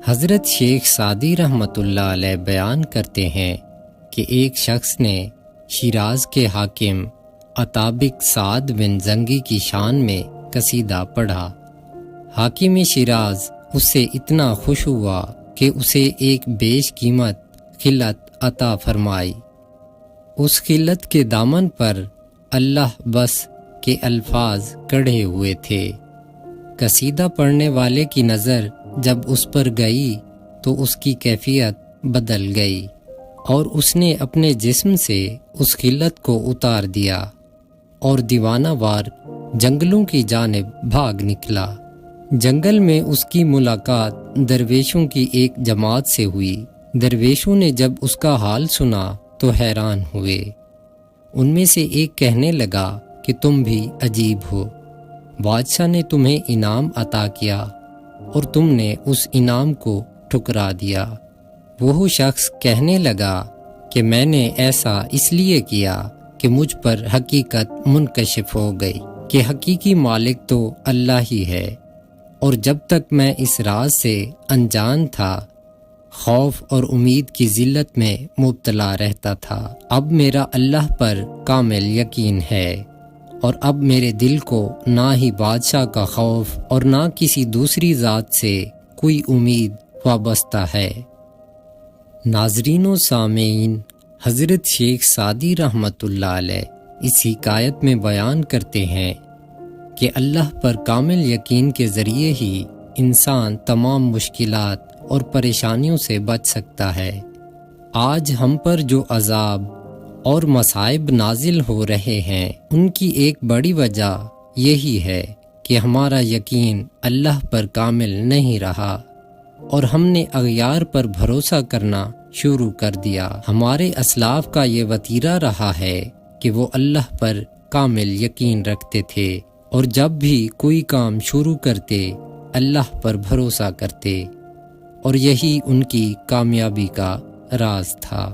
حضرت شیخ سعدی رحمۃ اللہ علیہ بیان کرتے ہیں کہ ایک شخص نے شیراز کے حاکم عطابق سعد بن زنگی کی شان میں قصیدہ پڑھا۔ حاکم شیراز اس سے اتنا خوش ہوا کہ اسے ایک بیش قیمت خلعت عطا فرمائی۔ اس خلعت کے دامن پر اللہ بس کے الفاظ کڑھے ہوئے تھے۔ قصیدہ پڑھنے والے کی نظر جب اس پر گئی تو اس کی کیفیت بدل گئی اور اس نے اپنے جسم سے اس خلعت کو اتار دیا اور دیوانہ وار جنگلوں کی جانب بھاگ نکلا۔ جنگل میں اس کی ملاقات درویشوں کی ایک جماعت سے ہوئی۔ درویشوں نے جب اس کا حال سنا تو حیران ہوئے۔ ان میں سے ایک کہنے لگا کہ تم بھی عجیب ہو، بادشاہ نے تمہیں انعام عطا کیا اور تم نے اس انعام کو ٹھکرا دیا۔ وہ شخص کہنے لگا کہ میں نے ایسا اس لیے کیا کہ مجھ پر حقیقت منکشف ہو گئی کہ حقیقی مالک تو اللہ ہی ہے، اور جب تک میں اس راز سے انجان تھا خوف اور امید کی ذلت میں مبتلا رہتا تھا۔ اب میرا اللہ پر کامل یقین ہے اور اب میرے دل کو نہ ہی بادشاہ کا خوف اور نہ کسی دوسری ذات سے کوئی امید وابستہ ہے۔ ناظرین و سامعین، حضرت شیخ سعدی رحمۃ اللہ علیہ اس حکایت میں بیان کرتے ہیں کہ اللہ پر کامل یقین کے ذریعے ہی انسان تمام مشکلات اور پریشانیوں سے بچ سکتا ہے۔ آج ہم پر جو عذاب اور مصائب نازل ہو رہے ہیں ان کی ایک بڑی وجہ یہی ہے کہ ہمارا یقین اللہ پر کامل نہیں رہا اور ہم نے اغیار پر بھروسہ کرنا شروع کر دیا۔ ہمارے اسلاف کا یہ وتیرہ رہا ہے کہ وہ اللہ پر کامل یقین رکھتے تھے اور جب بھی کوئی کام شروع کرتے اللہ پر بھروسہ کرتے، اور یہی ان کی کامیابی کا راز تھا۔